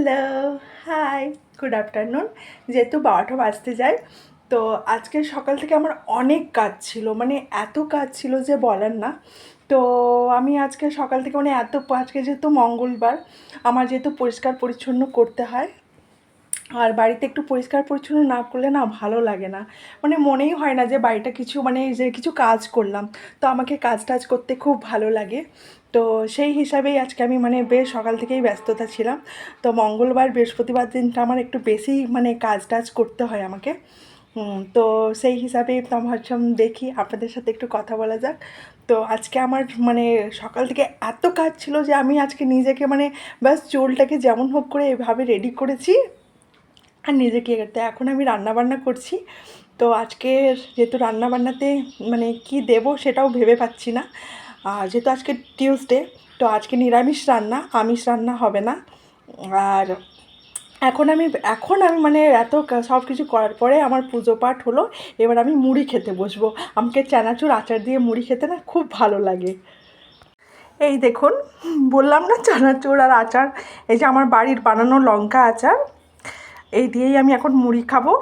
Hello, high, good afternoon. যেহেতু 12টা বাজতে যায়, তো আজকে সকাল থেকে আমার অনেক কাজ ছিল, মানে এত কাজ ছিল যে বলার না। তো আমি আজকে সকাল থেকে মানে আজকে যেহেতু মঙ্গলবার, আমার যেহেতু পরিষ্কার পরিচ্ছন্ন করতে হয়, আর বাড়িতে একটু পরিষ্কার পরিচ্ছন্ন না করলে না ভালো লাগে না, মানে মনেই হয় না যে বাড়িটা কিছু মানে যে কিছু কাজ করলাম। তো আমাকে কাজ টাজ করতে খুব ভালো লাগে। তো সেই হিসাবেই আজকে আমি মানে বেশ সকাল থেকেই ব্যস্ততা ছিলাম। তো মঙ্গলবার বৃহস্পতিবার দিনটা আমার একটু বেশি মানে কাজ টাজ করতে হয় আমাকে। তো সেই হিসাবেই তো আমি ভাবছিলাম দেখি আপনাদের সাথে একটু কথা বলা যাক। তো আজকে আমার মানে সকাল থেকে এত কাজ ছিল যে আমি আজকে নিজেকে মানে ব্যাস চুলটাকে যেমন হোক করে এভাবে রেডি করেছি আর নিজেকে করতে। এখন আমি রান্নাবান্না করছি। তো আজকে যেহেতু রান্নাবান্নাতে মানে কি দেবো সেটাও ভেবে পাচ্ছি না। যেহেতু আজকে টিউসডে, তো আজকে নিরামিষ রান্না, আমিষ রান্না হবে না। আর এখন আমি মানে এত সব কিছু করার পরে আমার পুজো পাঠ হলো। এবার আমি মুড়ি খেতে বসবো। আমাকে চানাচুর আচার দিয়ে মুড়ি খেতে না খুব ভালো লাগে। এই দেখুন, বললাম না চানাচুর আর আচার, এই যে আমার বাড়ির বানানো লঙ্কা আচার, এই দিয়েই আমি এখন মুড়ি খাবো।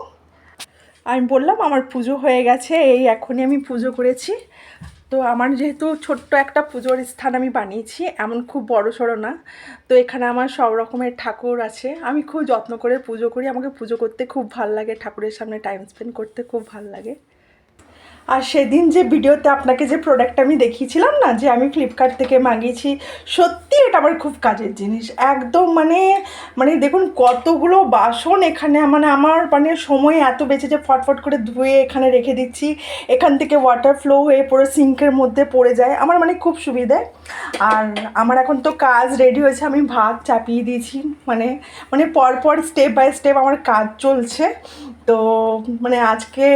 আমি বললাম আমার পুজো হয়ে গেছে, এই এখনই আমি পুজো করেছি। তো আমার যেহেতু ছোট্ট একটা পুজোর স্থান আমি বানিয়েছি, এমন খুব বড় সড়ো না। তো এখানে আমার সব রকমের ঠাকুর আছে, আমি খুব যত্ন করে পুজো করি। আমাকে পুজো করতে খুব ভাল লাগে, ঠাকুরের সামনে টাইম স্পেন্ড করতে খুব ভাল লাগে। আর সেদিন যে ভিডিওতে আপনাকে যে প্রোডাক্ট আমি দেখিয়েছিলাম না, যে আমি ফ্লিপকার্ট থেকে মাগিয়েছি, সত্যি এটা আমার খুব কাজের জিনিস একদম। মানে মানে দেখুন কতগুলো বাসন এখানে, মানে আমার মানে সময় এত বেঁচে যে ফটফট করে ধুয়ে এখানে রেখে দিচ্ছি। এখান থেকে ওয়াটার ফ্লো হয়ে পুরো সিঙ্কের মধ্যে পড়ে যায়, আমার মানে খুব সুবিধে। আর আমার এখন তো কাজ রেডি হয়েছে, আমি ভাত চাপিয়ে দিয়েছি, মানে মানে পরপর স্টেপ বাই স্টেপ আমার কাজ চলছে। তো মানে আজকে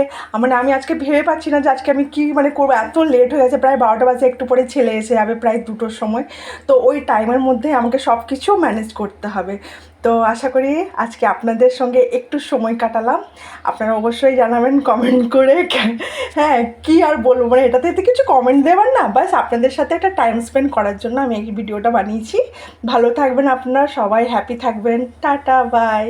মানে আমি আজকে ভেবে পাচ্ছি না যে আজকে আমি কী মানে করবো। এত লেট হয়ে গেছে, প্রায় 12টা বাজে, একটু পরে ছেলে এসে যাবে প্রায় 2টোর সময়। তো ওই টাইমের মধ্যে আমাকে সব কিছু ম্যানেজ করতে হবে। তো আশা করি আজকে আপনাদের সঙ্গে একটু সময় কাটালাম। আপনারা অবশ্যই জানাবেন কমেন্ট করে, হ্যাঁ কী আর বলবো, মানে এটাতে কিছু কমেন্ট দেবার না, বাস আপনাদের সাথে একটা টাইম স্পেন্ড করার জন্য আমি এই ভিডিওটা বানিয়েছি। ভালো থাকবেন আপনারা সবাই, হ্যাপি থাকবেন, টাটা বাই।